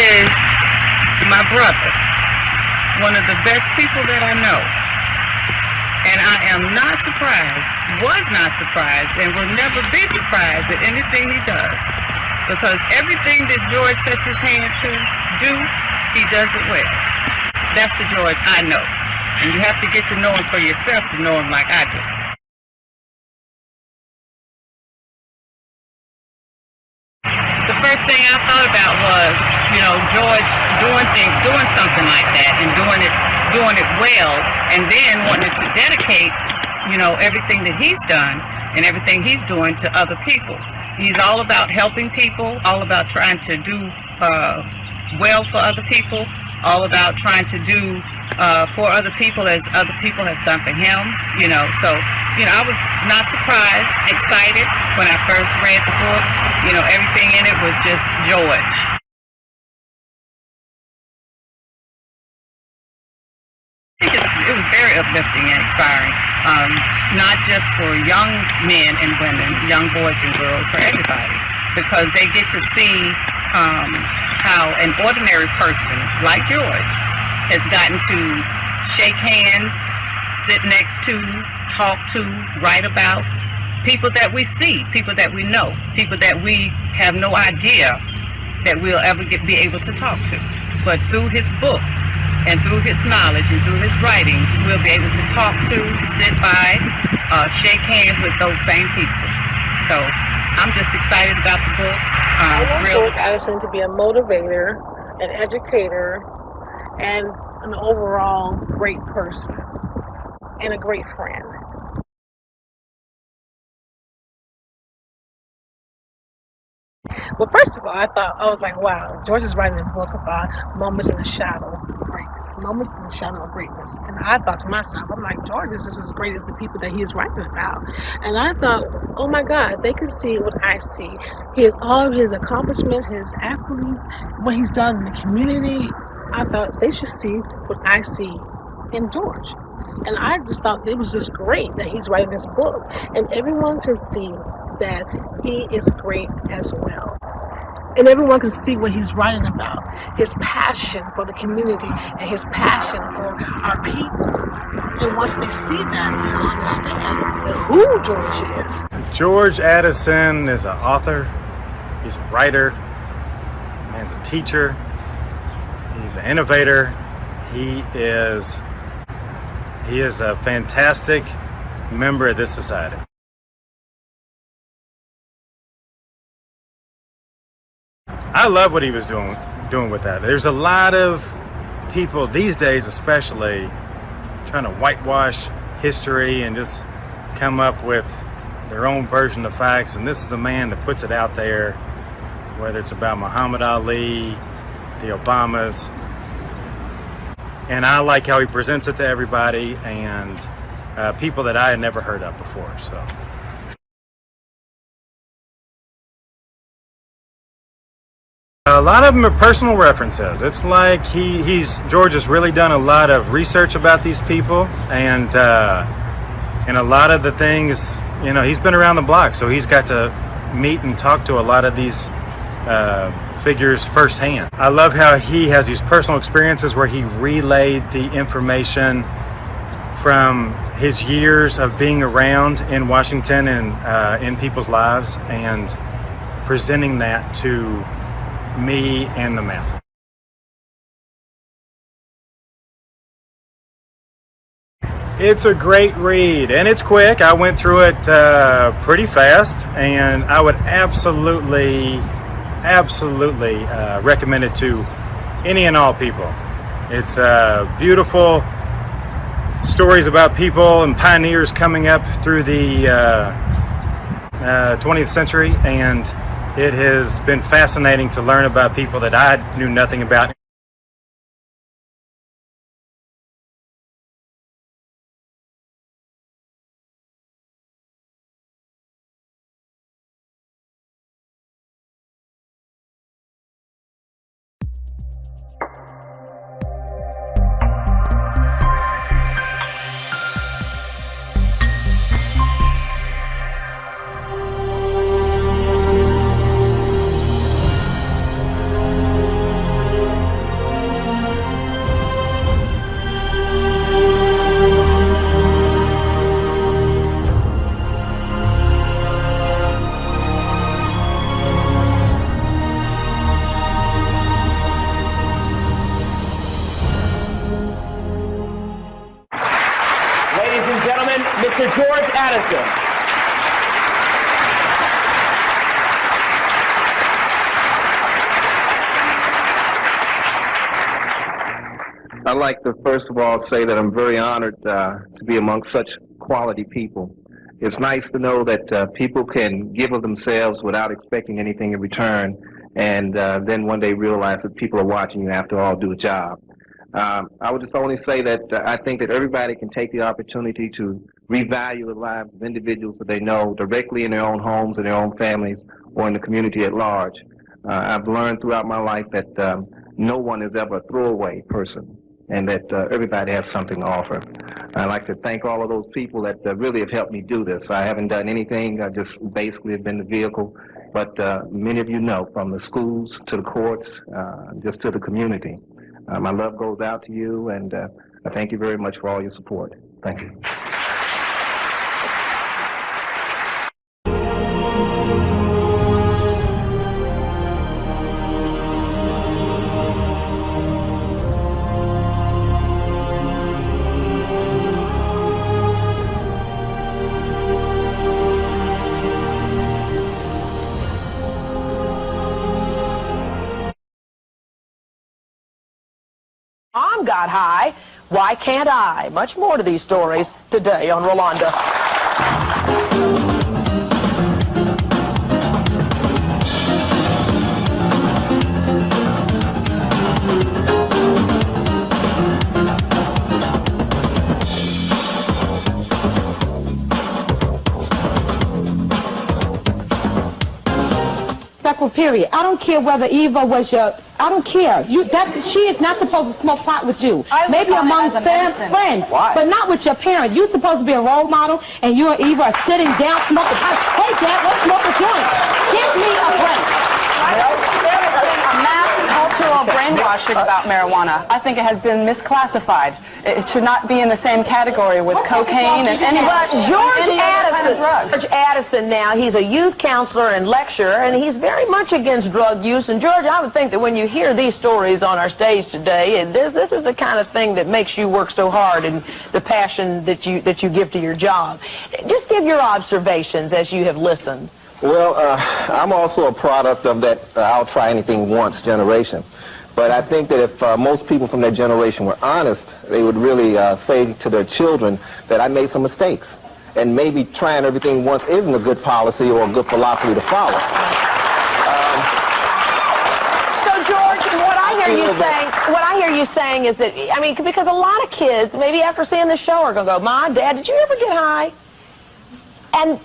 is my brother, one of the best people that I know. And I am not surprised, was not surprised, and will never be surprised at anything he does. Because everything that George sets his hand to do, he does it well. That's the George I know. And you have to get to know him for yourself to know him like I do. The first thing I thought about was, George doing something like that and doing it well, and then wanting to dedicate, everything that he's done and everything he's doing to other people. He's all about helping people, all about trying to do well for other people, all about trying to do for other people as other people have done for him, So, I was not surprised, excited when I first read the book. Everything in it was just George. It was very uplifting and inspiring, not just for young men and women, young boys and girls, for everybody, because they get to see how an ordinary person like George has gotten to shake hands, sit next to, talk to, write about people that we see, people that we know, people that we have no idea that we'll ever be able to talk to. But through his book, and through his knowledge and through his writing, we'll be able to talk to, sit by, shake hands with those same people. So I'm just excited about the book. I want George Addison to be a motivator, an educator, and an overall great person and a great friend. Well, first of all, I was like, wow, George is writing a book about moments in the shadow of greatness, moments in the shadow of greatness. And I thought to myself, I'm like, George is just as great as the people that he is writing about. And I thought, oh my God, they can see what I see. All of his accomplishments, his accolades, what he's done in the community. I thought they should see what I see in George. And I just thought it was just great that he's writing this book. And everyone can see that he is great as well. And everyone can see what he's writing about, his passion for the community and his passion for our people. And once they see that, they'll understand who George is. George Addison is an author, he's a writer, he's a teacher, he's an innovator, he is a fantastic member of this society. I love what he was doing with that. There's a lot of people these days, especially, trying to whitewash history and just come up with their own version of facts. And this is a man that puts it out there, whether it's about Muhammad Ali, the Obamas. And I like how he presents it to everybody and people that I had never heard of before. So. A lot of them are personal references. It's like George has really done a lot of research about these people, and a lot of the things, he's been around the block, so he's got to meet and talk to a lot of these figures firsthand. I love how he has these personal experiences where he relayed the information from his years of being around in Washington and in people's lives, and presenting that to me and the masses. It's a great read, and it's quick. I went through it pretty fast, and I would absolutely recommend it to any and all people. It's beautiful stories about people and pioneers coming up through the 20th century, and it has been fascinating to learn about people that I knew nothing about. America. I'd like to first of all say that I'm very honored to be among such quality people. It's nice to know that people can give of themselves without expecting anything in return, and then one day realize that people are watching you after all do a job. I would just only say that I think that everybody can take the opportunity to revalue the lives of individuals that they know directly in their own homes, in their own families, or in the community at large. I've learned throughout my life that no one is ever a throwaway person, and that everybody has something to offer. I'd like to thank all of those people that really have helped me do this. I haven't done anything. I just basically have been the vehicle. But many of you know, from the schools to the courts, just to the community. My love goes out to you, and I thank you very much for all your support. Thank you. Mom got high. Why can't I? Much more to these stories today on Rolanda. Period. I don't care whether Eva was your. I don't care. She is not supposed to smoke pot with you. Maybe amongst friends, but not with your parent. You're supposed to be a role model, and you and Eva are sitting down smoking pot. Hey, Dad, let's smoke a joint. Give me a break. There has been a mass cultural brainwashing about marijuana. I think it has been misclassified. It should not be in the same category with cocaine and any other drug. George Addison now, he's a youth counselor and lecturer, and he's very much against drug use. And George, I would think that when you hear these stories on our stage today, and this is the kind of thing that makes you work so hard and the passion that you give to your job. Just give your observations as you have listened. Well, I'm also a product of that I'll try anything once generation. But I think that if most people from that generation were honest, they would really say to their children that I made some mistakes. And maybe trying everything once isn't a good policy or a good philosophy to follow. So George, what I hear you saying is that, I mean, because a lot of kids, maybe after seeing this show, are going to go, Mom, Dad, did you ever get high? And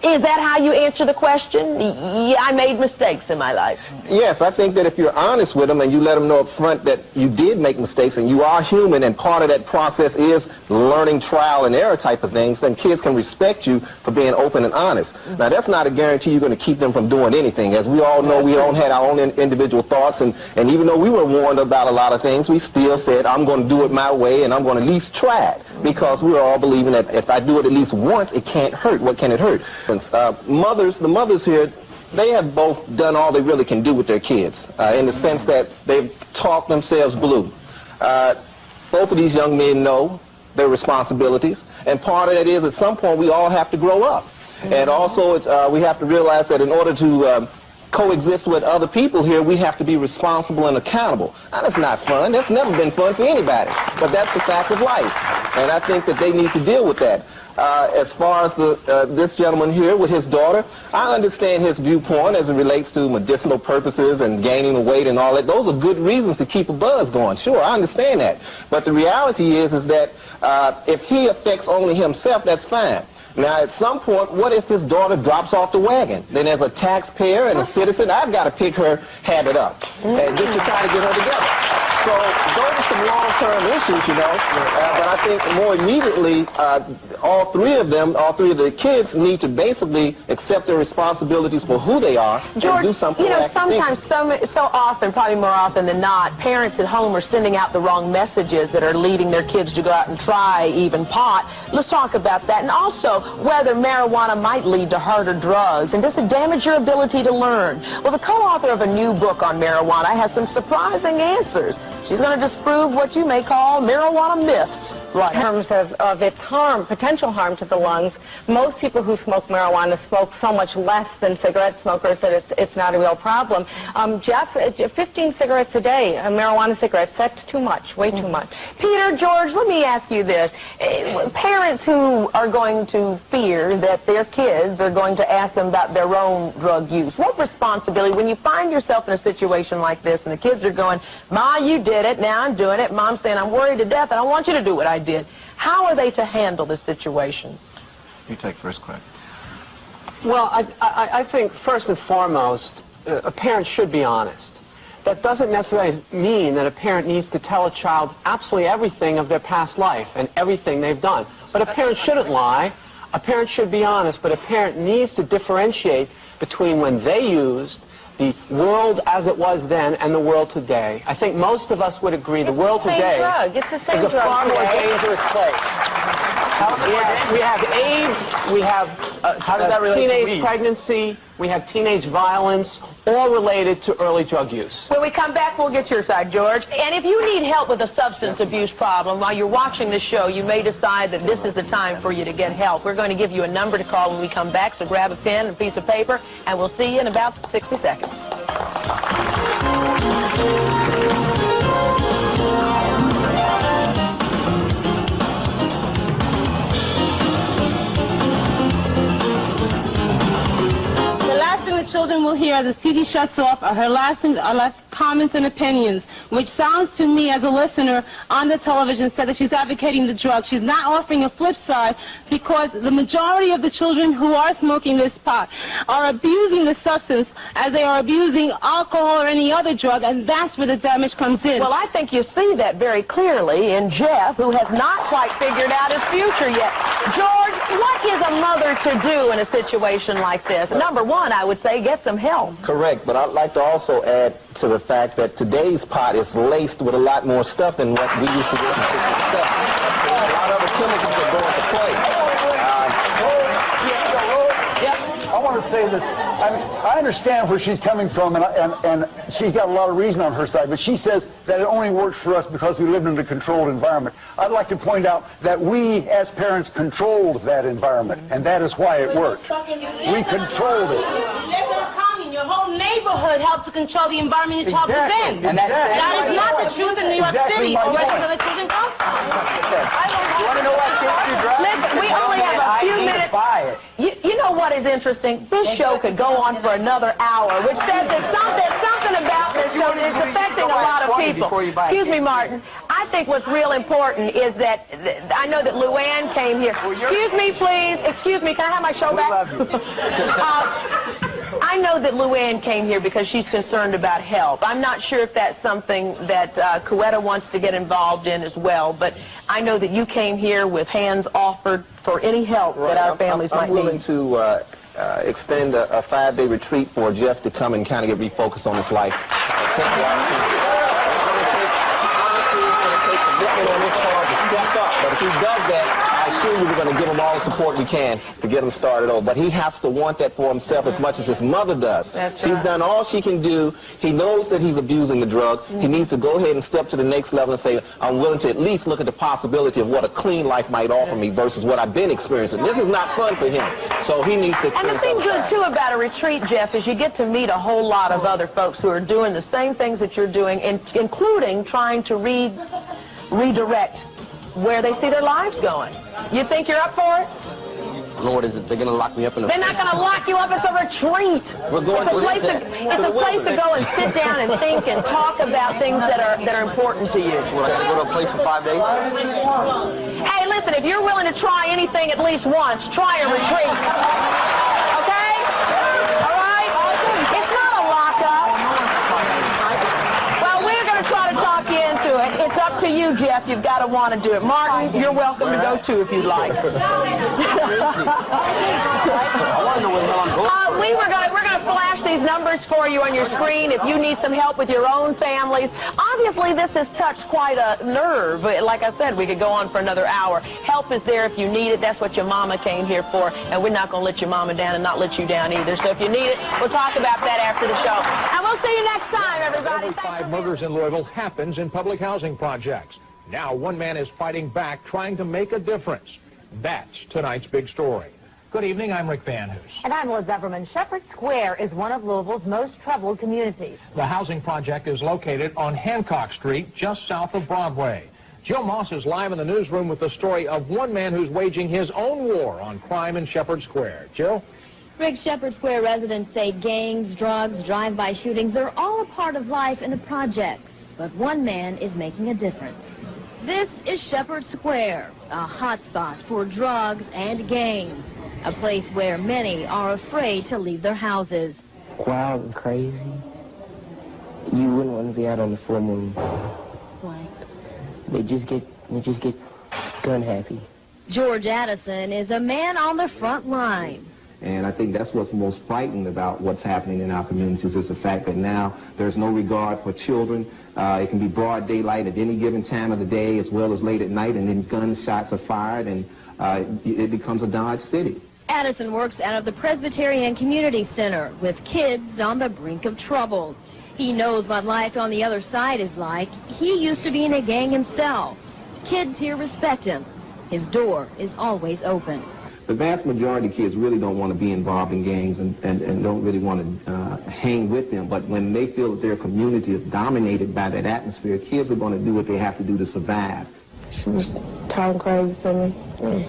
is that how you answer the question? Yeah, I made mistakes in my life. Yes, I think that if you're honest with them and you let them know up front that you did make mistakes and you are human and part of that process is learning trial and error type of things, then kids can respect you for being open and honest. Now, that's not a guarantee you're going to keep them from doing anything. As we all know, we all had our own individual thoughts, and even though we were warned about a lot of things, we still said, I'm going to do it my way and I'm going to at least try it, because we were all believing that if I do it at least once, it can't hurt. What can it hurt? The mothers here, they have both done all they really can do with their kids, in the sense that they've talked themselves blue. Both of these young men know their responsibilities, and part of that is at some point we all have to grow up. And also we have to realize that in order to coexist with other people here, we have to be responsible and accountable. Now, that's not fun. That's never been fun for anybody, but that's the fact of life. And I think that they need to deal with that. As far as this gentleman here with his daughter, I understand his viewpoint as it relates to medicinal purposes and gaining the weight and all that. Those are good reasons to keep a buzz going. Sure, I understand that. But the reality is that if he affects only himself, that's fine. Now, at some point, what if his daughter drops off the wagon? Then as a taxpayer and a citizen, I've got to pick her habit up and just to try to get her together. So those are some long-term issues, you know. But I think more immediately, all three of the kids need to basically accept their responsibilities for who they are, George, and do something. You know, sometimes, so often, probably more often than not, parents at home are sending out the wrong messages that are leading their kids to go out and try even pot. Let's talk about that. And also, whether marijuana might lead to harder drugs, and does it damage your ability to learn? Well, the co-author of a new book on marijuana has some surprising answers. She's going to disprove what you may call marijuana myths. Right. In terms of its harm, potential harm to the lungs, most people who smoke marijuana smoke so much less than cigarette smokers that it's not a real problem. Jeff, 15 cigarettes a day, marijuana cigarettes, that's too much, way too much. Peter, George, let me ask you this. Parents who are going to fear that their kids are going to ask them about their own drug use, what responsibility, when you find yourself in a situation like this and the kids are going, Ma, you did it, now I'm doing it, Mom's saying, I'm worried to death, I don't want you to do what I did. How are they to handle this situation? You take first crack. Well, I think first and foremost, a parent should be honest. That doesn't necessarily mean that a parent needs to tell a child absolutely everything of their past life and everything they've done. But a parent shouldn't lie. A parent should be honest, but a parent needs to differentiate between when they used the world as it was then and the world today. I think most of us would agree the world today is a far more dangerous place. We have AIDS, we have teenage pregnancy, we have teenage violence, all related to early drug use. When we come back, we'll get your side, George. And if you need help with a substance abuse problem, while you're watching the show, you may decide that this is the time for you to get help. We're going to give you a number to call when we come back, so grab a pen and a piece of paper, and we'll see you in about 60 seconds. Children will hear as the TV shuts off are her last comments and opinions, which sounds to me as a listener on the television said that she's advocating the drug. She's not offering a flip side because the majority of the children who are smoking this pot are abusing the substance as they are abusing alcohol or any other drug, and that's where the damage comes in. Well, I think you see that very clearly in Jeff, who has not quite figured out his future yet. George, what is a mother to do in a situation like this? Number one, I would say, get some help. Correct, but I'd like to also add to the fact that today's pot is laced with a lot more stuff than what we used to get in 57. So a lot of other chemicals that go into play. I want to say this. I understand where she's coming from, and she's got a lot of reason on her side, but she says that it only works for us because we lived in a controlled environment. I'd like to point out that we, as parents, controlled that environment, and that is why it worked. We controlled it. Your whole neighborhood helped to control the environment your child was in. And that is not the truth in New York City or where the children come from. You want to know what kids do drugs? Listen, we only have a few minutes. You know what is interesting? This show could go on for another hour, which says that something about this show that is affecting a lot of people. Excuse me, Martin. I think what's real important is that, I know that Luann came here. Excuse me, please. Excuse me. Can I have my show back? I know that Luann came here because she's concerned about help. I'm not sure if that's something that Cueta wants to get involved in as well, but I know that you came here with hands offered for any help that our families might need. I'm willing to extend a 5-day retreat for Jeff to come and kind of get refocused on his life. But if he does that, I assure you we're going to give him all the support we can to get him started over. But he has to want that for himself as much as his mother does. She's done all she can do. He knows that he's abusing the drug. He needs to go ahead and step to the next level and say, I'm willing to at least look at the possibility of what a clean life might offer me versus what I've been experiencing. This is not fun for him. So he needs to experience. And the thing good, too, about a retreat, Jeff, is you get to meet a whole lot of other folks who are doing the same things that you're doing, including trying to redirect where they see their lives going. You think you're up for it? Lord, is it? They're going to lock me up in a... They're not going to lock you up. It's a retreat. We're going it's a place to go and sit down and think and talk about things that are important to you. So I got to go to a place for 5 days? Hey, listen, if you're willing to try anything at least once, try a retreat. Okay? All right? It's not a lockup. Well, we're going to try to talk you into it. It's up to you, Jeff. You've got to want to do it. Martin, you're welcome to go too if you'd like. I want to know where I'm going. We're going to flash these numbers for you on your screen if you need some help with your own families. Obviously, this has touched quite a nerve. Like I said, we could go on for another hour. Help is there if you need it. That's what your mama came here for, and we're not going to let your mama down and not let you down either. So if you need it, we'll talk about that after the show. And we'll see you next time, everybody. Every 5 murders in Louisville happens in public housing projects. Now one man is fighting back, trying to make a difference. That's tonight's big story. Good evening, I'm Rick Van Hoos. And I'm Liz Everman. Shepherd Square is one of Louisville's most troubled communities. The housing project is located on Hancock Street, just south of Broadway. Jill Moss is live in the newsroom with the story of one man who's waging his own war on crime in Shepherd Square. Jill? Rick, Shepherd Square residents say gangs, drugs, drive-by shootings, they're all a part of life in the projects. But one man is making a difference. This is Shepherd Square, a hotspot for drugs and gangs, a place where many are afraid to leave their houses. Wild and crazy. You wouldn't want to be out on the full moon. Why? They just get gun happy. George Addison is a man on the front line. And I think that's what's most frightening about what's happening in our communities is the fact that now there's no regard for children. It can be broad daylight at any given time of the day as well as late at night, and then gunshots are fired, and it becomes a Dodge City. Addison works out of the Presbyterian Community Center with kids on the brink of trouble. He knows what life on the other side is like. He used to be in a gang himself. Kids here respect him. His door is always open. The vast majority of kids really don't want to be involved in gangs and don't really want to hang with them. But when they feel that their community is dominated by that atmosphere, kids are going to do what they have to do to survive. She was talking crazy to me.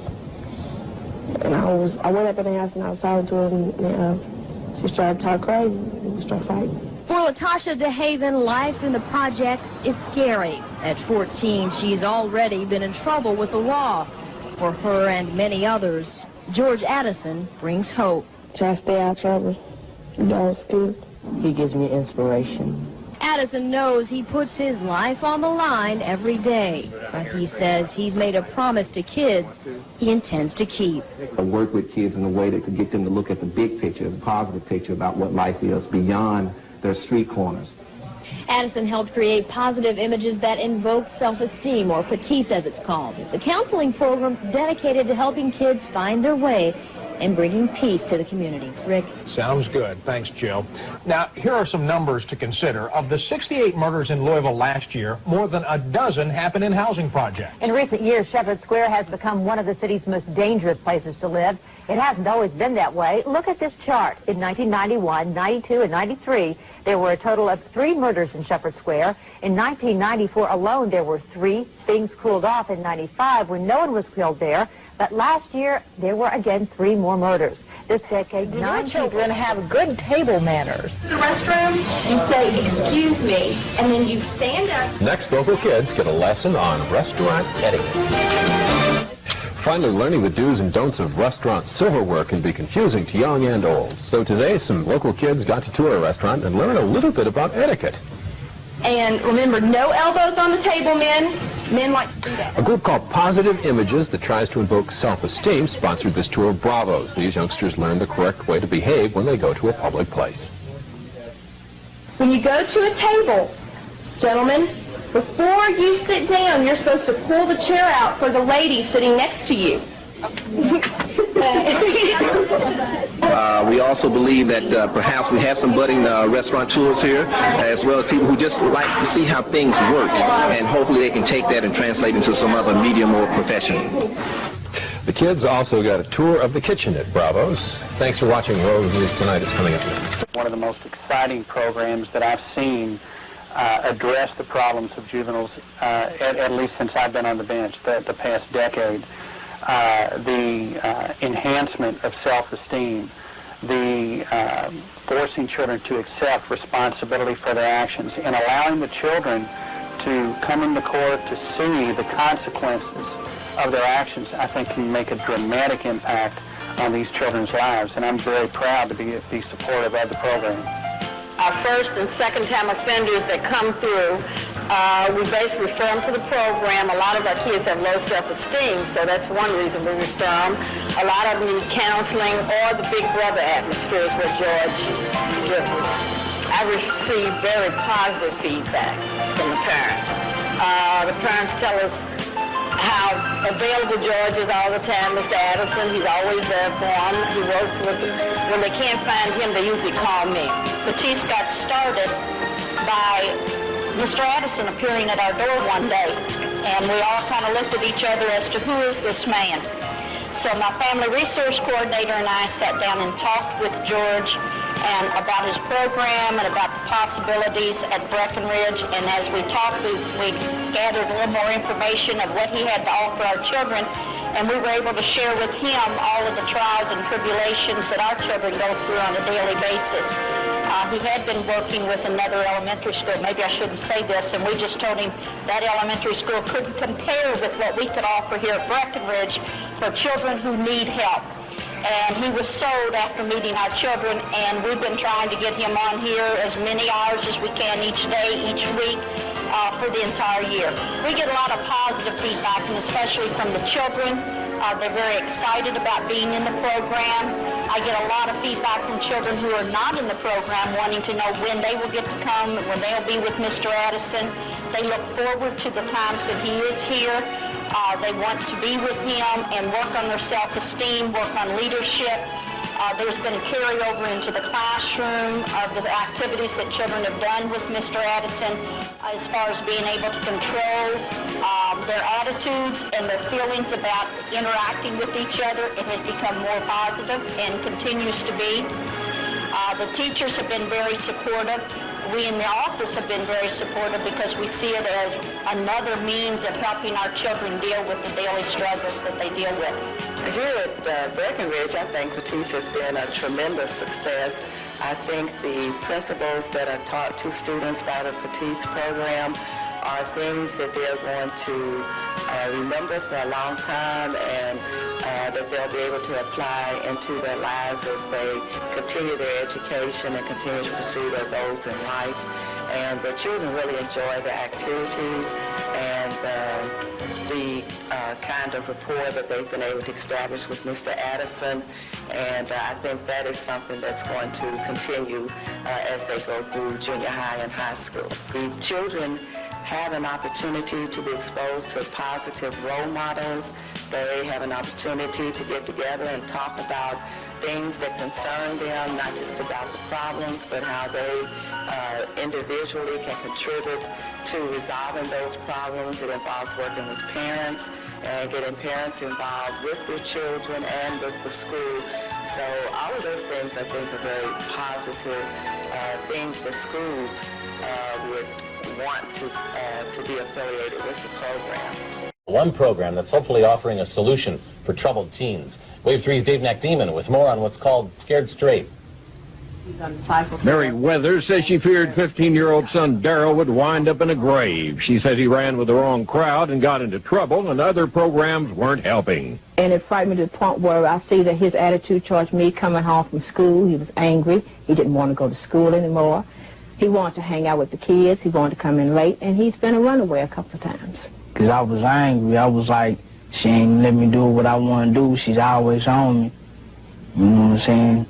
And I went up in the house and I was talking to her, and she started to talk crazy and we started fighting. For Latasha DeHaven, life in the projects is scary. At 14, she's already been in trouble with the law. For her and many others, George Addison brings hope. Try to stay out of trouble. Don't school. He gives me inspiration. Addison knows he puts his life on the line every day. But he says he's made a promise to kids he intends to keep. I work with kids in a way that could get them to look at the big picture, the positive picture about what life is beyond their street corners. Addison helped create positive images that invoke self-esteem, or Petite as it's called. It's a counseling program dedicated to helping kids find their way and bringing peace to the community. Rick? Sounds good. Thanks, Jill. Now, here are some numbers to consider. Of the 68 murders in Louisville last year, more than a dozen happened in housing projects. In recent years, Shepherd Square has become one of the city's most dangerous places to live. It hasn't always been that way. Look at this chart. In 1991, 92, and 93, there were a total of 3 murders in Shepherd Square. In 1994 alone, there were 3. Things cooled off in 95 when no one was killed there. But last year, there were again 3 more murders. This decade, 9 children have good table manners. The restroom, you say, excuse me, and then you stand up. Next, local kids get a lesson on restaurant etiquette. Finally, learning the do's and don'ts of restaurant silverware can be confusing to young and old. So today, some local kids got to tour a restaurant and learn a little bit about etiquette. And remember, no elbows on the table, men. Men like to do that. A group called Positive Images that tries to invoke self-esteem sponsored this tour of Bravos. These youngsters learn the correct way to behave when they go to a public place. When you go to a table, gentlemen, before you sit down, you're supposed to pull the chair out for the lady sitting next to you. We also believe that perhaps we have some budding restaurateurs here, as well as people who just like to see how things work, and hopefully they can take that and translate into some other medium or profession. The kids also got a tour of the kitchen at Bravos. Thanks for watching. World News Tonight is coming up next. One of the most exciting programs that I've seen address the problems of juveniles, at least since I've been on the bench, the past decade. The enhancement of self-esteem, the forcing children to accept responsibility for their actions, and allowing the children to come into court to see the consequences of their actions, I think can make a dramatic impact on these children's lives, and I'm very proud to be supportive of the program. Our first and second time offenders that come through, We basically refer them to the program. A lot of our kids have low self-esteem, so that's one reason we refer them. A lot of them need counseling, or the big brother atmosphere is what George gives us. I receive very positive feedback from the parents. The parents tell us how available George is all the time. Mr. Addison, he's always there for them. He works with them. When they can't find him, they usually call me. Batiste got started by Mr. Addison appearing at our door one day, and we all kind of looked at each other as to who is this man. So my family resource coordinator and I sat down and talked with George and about his program and about the possibilities at Breckenridge. And as we talked, we gathered a little more information of what he had to offer our children, and we were able to share with him all of the trials and tribulations that our children go through on a daily basis. He had been working with another elementary school. Maybe I shouldn't say this, and we just told him that elementary school couldn't compare with what we could offer here at Breckenridge for children who need help. And he was sold after meeting our children, and we've been trying to get him on here as many hours as we can each day, each week, for the entire year. We get a lot of positive feedback, and especially from the children. They're very excited about being in the program. I get a lot of feedback from children who are not in the program, wanting to know when they will get to come, when they'll be with Mr. Addison. They look forward to the times that he is here. They want to be with him and work on their self-esteem, work on leadership. There's been carryover into the classroom of the activities that children have done with Mr. Addison as far as being able to control their attitudes and their feelings about interacting with each other. It has become more positive and continues to be. The teachers have been very supportive. We in the office have been very supportive because we see it as another means of helping our children deal with the daily struggles that they deal with. Here at Breckenridge, I think Batiste has been a tremendous success. I think the principles that are taught to students by the Batiste program are things that they're going to remember for a long time, and that they'll be able to apply into their lives as they continue their education and continue to pursue their goals in life. And the children really enjoy the activities and the kind of rapport that they've been able to establish with Mr. Addison. And I think that is something that's going to continue as they go through junior high and high school. The children have an opportunity to be exposed to positive role models. They have an opportunity to get together and talk about things that concern them, not just about the problems, but how they individually can contribute to resolving those problems. It involves working with parents and getting parents involved with their children and with the school. So all of those things, I think, are very positive things that schools would want to be affiliated with the program. One program that's hopefully offering a solution for troubled teens. Wave 3's Dave Nakdeman with more on what's called Scared Straight. Mary Weathers says she feared 15-year-old son Daryl would wind up in a grave. She says he ran with the wrong crowd and got into trouble, and other programs weren't helping. And it frightened me to the point where I see that his attitude towards me coming home from school, he was angry. He didn't want to go to school anymore. He wanted to hang out with the kids. He wanted to come in late, and he's been a runaway a couple of times. Because I was angry. I was like, she ain't let me do what I want to do. She's always on me. You know what I'm saying?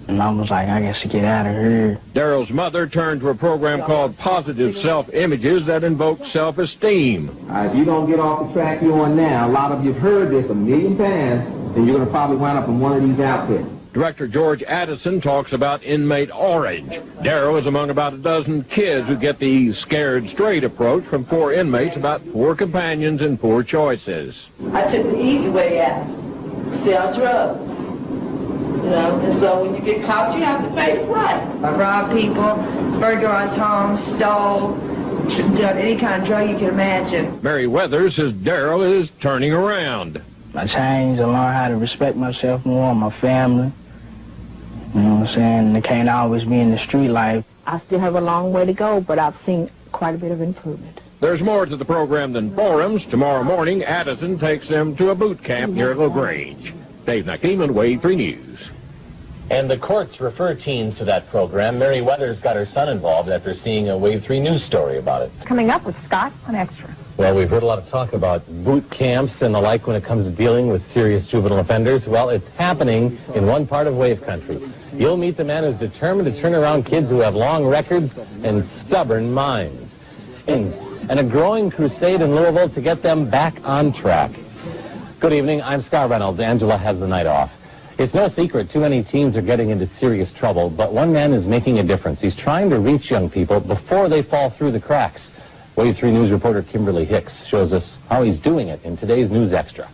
And I was like, I got to get out of here. Daryl's mother turned to a program called Positive Self-Images that invokes self-esteem. If you don't get off the track you're on now, a lot of you have heard this a million times, and you're going to probably wind up in one of these outfits. Director George Addison talks about Inmate Orange. Daryl is among about a dozen kids who get the Scared Straight approach from poor inmates about poor companions and poor choices. I took the easy way out, sell drugs. You know, and so when you get caught, you have to pay the price. I robbed people, burglarized homes, stole, done any kind of drug you can imagine. Mary Weathers says Daryl is turning around. I changed. I learned how to respect myself more, my family. You know what I'm saying? They can't always be in the street life. I still have a long way to go, but I've seen quite a bit of improvement. There's more to the program than forums. Tomorrow morning, Addison takes them to a boot camp near LaGrange. Dave Nakdeman, Wave 3 News. And the courts refer teens to that program. Mary Weathers got her son involved after seeing a Wave 3 news story about it. Coming up with Scott on Extra. Well, we've heard a lot of talk about boot camps and the like when it comes to dealing with serious juvenile offenders. Well, it's happening in one part of Wave Country. You'll meet the man who's determined to turn around kids who have long records and stubborn minds. And a growing crusade in Louisville to get them back on track. Good evening, I'm Scar Reynolds. Angela has the night off. It's no secret too many teens are getting into serious trouble, but one man is making a difference. He's trying to reach young people before they fall through the cracks. Wave 3 News reporter Kimberly Hicks shows us how he's doing it in today's News Extra.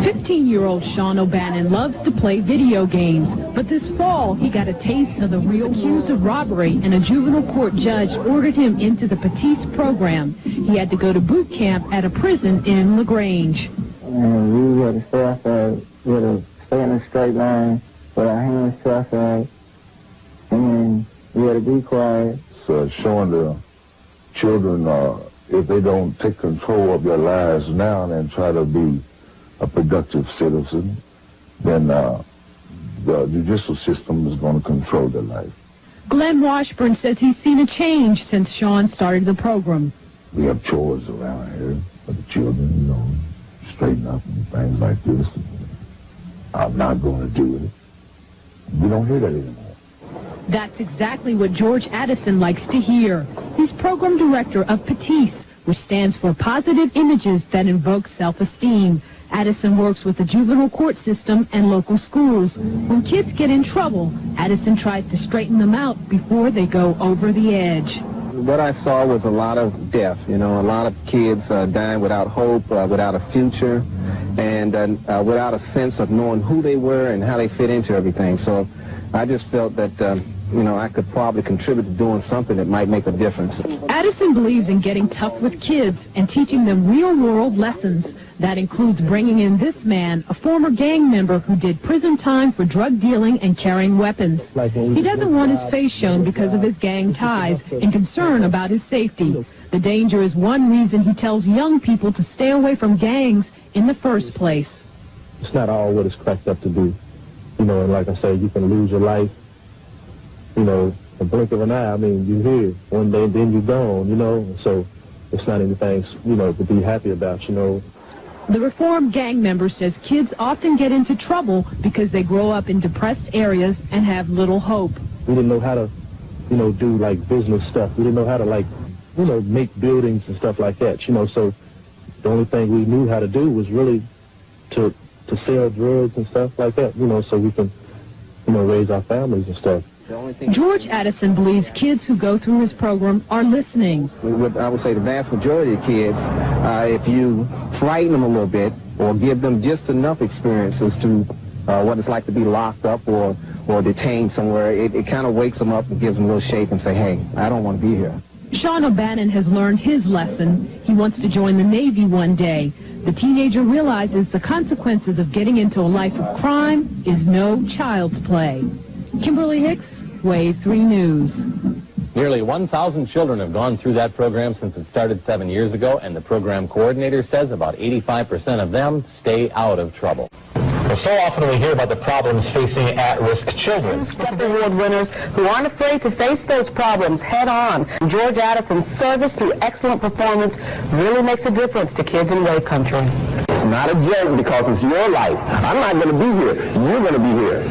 15-year-old Sean O'Bannon loves to play video games, but this fall he got a taste of the real. Accused of robbery, and a juvenile court judge ordered him into the Petite program. He had to go to boot camp at a prison in LaGrange. And we had to stay outside, we had to stay in a straight line with our hands to our side, and we had to be quiet. So showing the children if they don't take control of their lives now and try to be a productive citizen, then the judicial system is going to control their life. Glenn Washburn says he's seen a change since Sean started the program. We have chores around here for the children, you know, straighten up and things like this. I'm not going to do it. We don't hear that anymore. That's exactly what George Addison likes to hear. He's program director of Petite, which stands for Positive Images That Invoke Self-Esteem. Addison works with the juvenile court system and local schools. When kids get in trouble, Addison tries to straighten them out before they go over the edge. What I saw was a lot of death, you know, a lot of kids dying without hope, without a future, and without a sense of knowing who they were and how they fit into everything. So I just felt that, you know, I could probably contribute to doing something that might make a difference. Addison believes in getting tough with kids and teaching them real-world lessons. That includes bringing in this man, a former gang member who did prison time for drug dealing and carrying weapons. He doesn't want his face shown because of his gang ties and concern about his safety. The danger is one reason he tells young people to stay away from gangs in the first place. It's not all what it's cracked up to be. You know, and like I say, you can lose your life, you know, a blink of an eye. I mean, you're here one day, then you're gone, you know. So it's not anything, you know, to be happy about, you know. The reformed gang member says kids often get into trouble because they grow up in depressed areas and have little hope. We didn't know how to, you know, do, like, business stuff. We didn't know how to, like, you know, make buildings and stuff like that, you know. So the only thing we knew how to do was really to sell drugs and stuff like that, you know, so we can, you know, raise our families and stuff. George Addison believes kids who go through his program are listening. I would say the vast majority of kids, if you frighten them a little bit or give them just enough experiences to what it's like to be locked up or detained somewhere, it kind of wakes them up and gives them a little shake and say, hey, I don't want to be here. Sean O'Bannon has learned his lesson. He wants to join the Navy one day. The teenager realizes the consequences of getting into a life of crime is no child's play. Kimberly Hicks, Wave 3 News. Nearly 1,000 children have gone through that program since it started 7 years ago, and the program coordinator says about 85% of them stay out of trouble. Well, so often we hear about the problems facing at-risk children. Step award winners who aren't afraid to face those problems head on. George Addison's service through excellent performance really makes a difference to kids in Wave Country. It's not a joke because it's your life. I'm not going to be here. You're going to be here.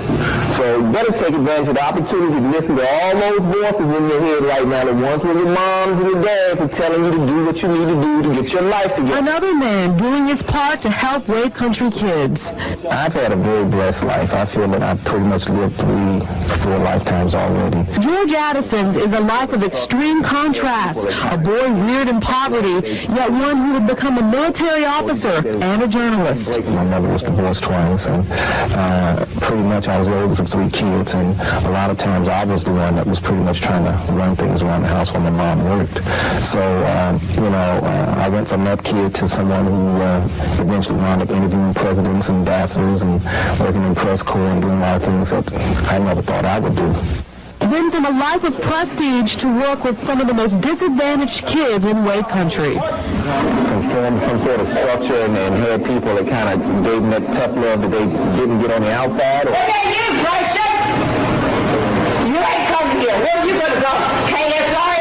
So you better take advantage of the opportunity to listen to all those voices in your head right now. The ones where your moms and your dads are telling you to do what you need to do to get your life together. Another man doing his part to help Wave Country kids. I've had a very blessed life. I feel that I've pretty much lived 3-4 lifetimes already. George Addison's is a life of extreme contrast. A boy reared in poverty, yet one who would become a military officer and a journalist. My mother was divorced twice, and pretty much I was the oldest of 3 kids, and a lot of times I was the one that was pretty much trying to run things around the house while my mom worked. So, you know, I went from that kid to someone who eventually wound up interviewing presidents and ambassadors and working in press corps and doing a lot of things that I never thought I would do. Then from a life of prestige to work with some of the most disadvantaged kids in Wake Country. Formed some sort of structure and had people that kind of gave them that tough love that they didn't get on the outside. What are you, Grayson? You ain't coming here. Where are you going to go? KSR,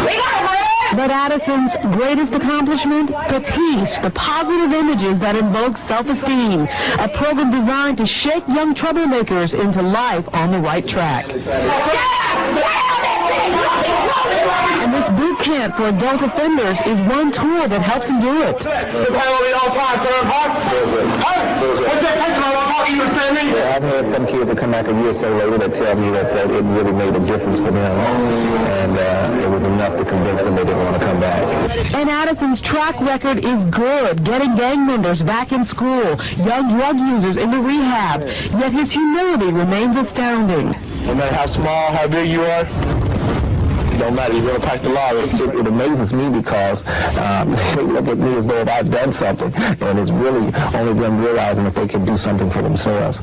we got to run! But Addison's greatest accomplishment? Batiste, the positive images that invoke self-esteem, a program designed to shake young troublemakers into life on the right track. And this boot camp for adult offenders is one tool that helps them do it. I've had some kids that come back a year or so later that tell me that it really made a difference for them, and it was enough to convince them they didn't want to come back. And Addison's track record is good, getting gang members back in school, young drug users into rehab, yet his humility remains astounding. No matter how small, how big you are, don't matter, you're going to pass the law. It amazes me because they look at me as though I've done something, and it's really only them realizing that they can do something for themselves.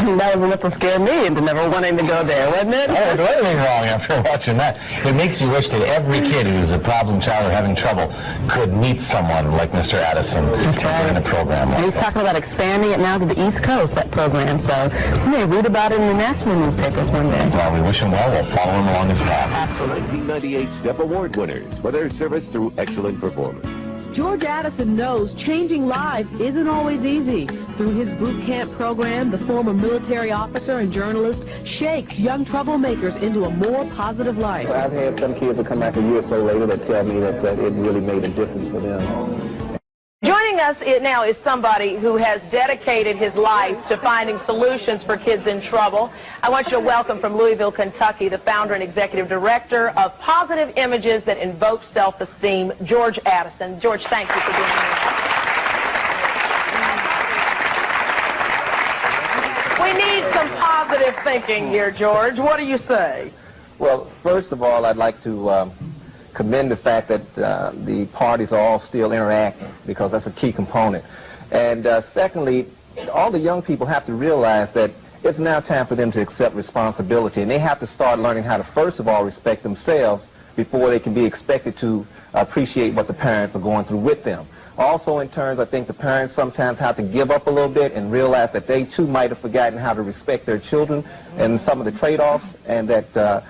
That was enough to scare me into never wanting to go there, wasn't it? I didn't do anything wrong after watching that. It makes you wish that every kid who's a problem child or having trouble could meet someone like Mr. Addison in a program like And he's talking about expanding it now to the East Coast, that program, so we may read about it in the national newspapers one day. Well, we wish him well. We'll follow him along his path. Absolutely. 1998 STEP Award winners for their service through excellent performance. George Addison knows changing lives isn't always easy. Through his boot camp program, the former military officer and journalist shakes young troublemakers into a more positive life. I've had some kids that come back a year or so later that tell me that it really made a difference for them. Joining us now is somebody who has dedicated his life to finding solutions for kids in trouble. I want you to welcome from Louisville, Kentucky, the founder and executive director of Positive Images That Invoke Self-Esteem, George Addison. George, thank you for being here. We need some positive thinking here, George. What do you say? Well, first of all, I'd like to commend the fact that the parties are all still interacting, because that's a key component. And secondly, all the young people have to realize that it's now time for them to accept responsibility, and they have to start learning how to, first of all, respect themselves before they can be expected to appreciate what the parents are going through with them. Also, in terms, I think the parents sometimes have to give up a little bit and realize that they too might have forgotten how to respect their children and some of the trade-offs, and that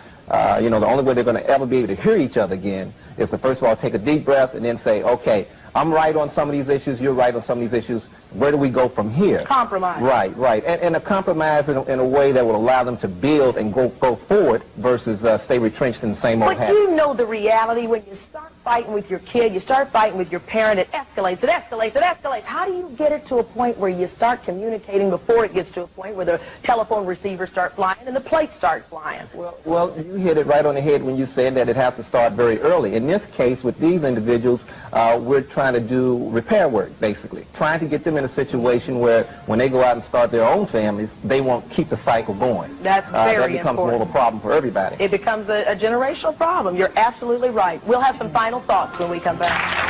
you know, the only way they're going to ever be able to hear each other again is to first of all take a deep breath and then say, okay, I'm right on some of these issues, you're right on some of these issues. Where do we go from here? Compromise. Right, right. And a compromise in a way that will allow them to build and go forward versus stay retrenched in the same old habits. But you know the reality, when you start fighting with your kid, you start fighting with your parent, it escalates, it escalates, it escalates. How do you get it to a point where you start communicating before it gets to a point where the telephone receivers start flying and the plates start flying? Well, you hit it right on the head when you said that it has to start very early. In this case, with these individuals, we're trying to do repair work, basically. Trying to get them in a situation where when they go out and start their own families, they won't keep the cycle going. That's very important. That becomes more of a problem for everybody. It becomes a generational problem. You're absolutely right. We'll have some final thoughts when we come back.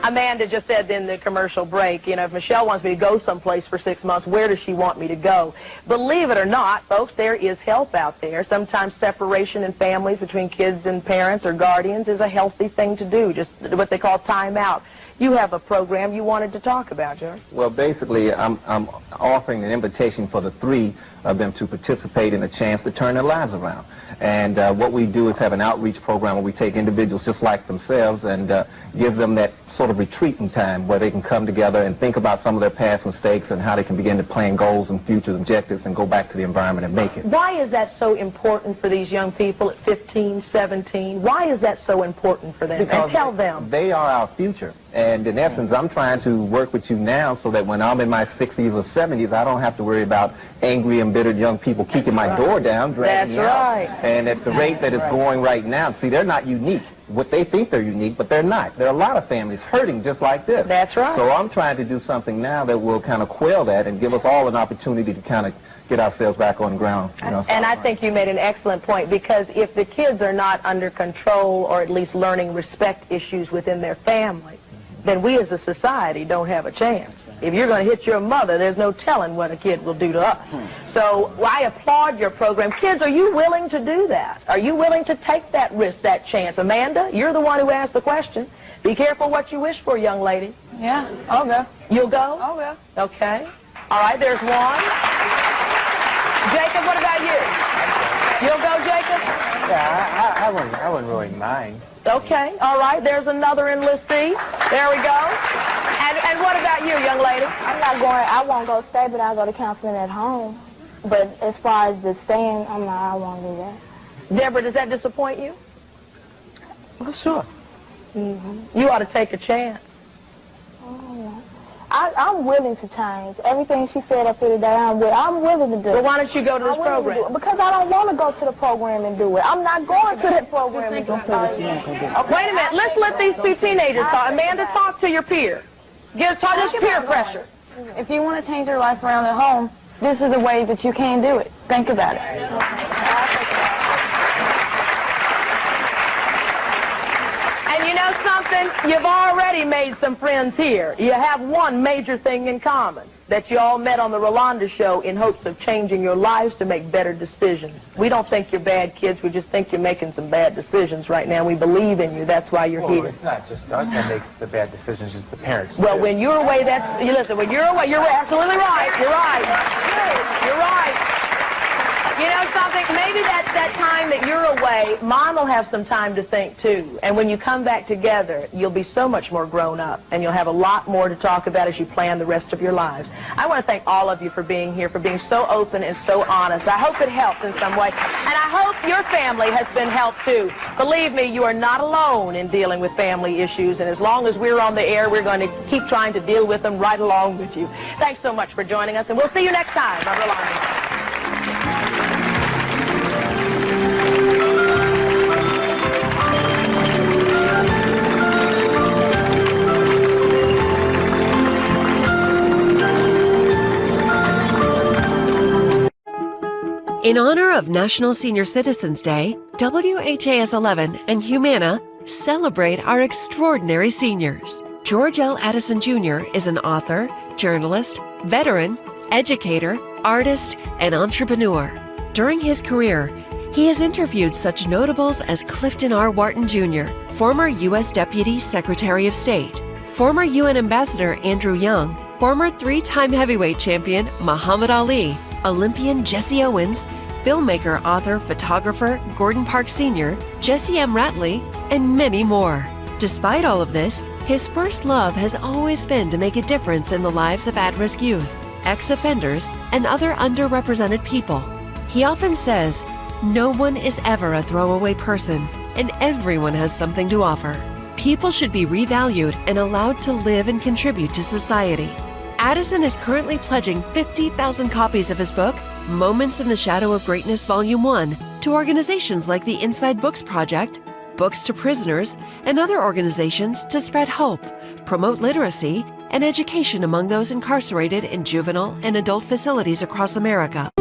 Amanda just said in the commercial break, you know, if Michelle wants me to go someplace for 6 months, where does she want me to go? Believe it or not, folks, there is help out there. Sometimes separation in families between kids and parents or guardians is a healthy thing to do, just what they call time out. You have a program you wanted to talk about, George. Well, basically, I'm offering an invitation for the three of them to participate in a chance to turn their lives around. And what we do is have an outreach program where we take individuals just like themselves and give them that sort of retreating time where they can come together and think about some of their past mistakes and how they can begin to plan goals and future objectives and go back to the environment and make it. Why is that so important for these young people at 15, 17? Why is that so important for them? Because and tell them. They are our future. And in essence, I'm trying to work with you now so that when I'm in my 60s or 70s, I don't have to worry about angry, embittered young people kicking my door down, dragging me out. And at the rate that it's going right now, see, they're not unique. What they think they're unique, but they're not. There are a lot of families hurting just like this. That's right. So I'm trying to do something now that will kind of quell that and give us all an opportunity to kind of get ourselves back on the ground. You know, and I think you made an excellent point, because if the kids are not under control, or at least learning respect issues within their family, then we as a society don't have a chance. If you're going to hit your mother, there's no telling what a kid will do to us. So I applaud your program. Kids, are you willing to do that? Are you willing to take that risk, that chance? Amanda, you're the one who asked the question. Be careful what you wish for, young lady. Yeah, I'll go. You'll go? I'll go. Okay. All right, there's one. Jacob, what about you? You'll go, Jacob? Yeah, I wouldn't really mind. Okay, all right, there's another enlistee. There we go. And what about you, young lady? I'm not going, I won't go stay, but I'll go to counseling at home. But as far as the staying, I won't do that. Deborah, does that disappoint you? Well, sure. You ought to take a chance. I'm willing to change. Everything she said up here today, I'm willing to do. Well, why don't you go to this program? Because I don't want to go to the program and do it. I'm not going to that program and do it. Wait a minute. Let's let these two teenagers talk. Amanda, talk to your peer. Talk this peer pressure. If you want to change your life around at home, this is the way that you can do it. Think about it. And you know something? You've already made some friends here. You have one major thing in common, that you all met on the Rolanda show in hopes of changing your lives to make better decisions. We don't think you're bad kids. We just think you're making some bad decisions right now. We believe in you. That's why you're here. It's not just us that makes the bad decisions, it's the parents. Well, when you're away, when you're away, you're absolutely right. You're right. You're right. You know something? Maybe that time that you're away, Mom will have some time to think too. And when you come back together, you'll be so much more grown up, and you'll have a lot more to talk about as you plan the rest of your lives. I want to thank all of you for being here, for being so open and so honest. I hope it helped in some way. And I hope your family has been helped too. Believe me, you are not alone in dealing with family issues, and as long as we're on the air, we're going to keep trying to deal with them right along with you. Thanks so much for joining us, and we'll see you next time on Rolanda. In honor of National Senior Citizens Day, WHAS 11 and Humana celebrate our extraordinary seniors. George L. Addison Jr. is an author, journalist, veteran, educator, artist, and entrepreneur. During his career, he has interviewed such notables as Clifton R. Wharton Jr., former U.S. Deputy Secretary of State, former UN Ambassador Andrew Young, former three-time heavyweight champion Muhammad Ali, Olympian Jessie Owens, filmmaker, author, photographer Gordon Parks Sr., Jessie M. Rattley, and many more. Despite all of this, his first love has always been to make a difference in the lives of at-risk youth, ex-offenders, and other underrepresented people. He often says, "No one is ever a throwaway person, and everyone has something to offer." People should be revalued and allowed to live and contribute to society. Addison is currently pledging 50,000 copies of his book, Moments in the Shadow of Greatness Volume 1, to organizations like the Inside Books Project, Books to Prisoners, and other organizations to spread hope, promote literacy, and education among those incarcerated in juvenile and adult facilities across America.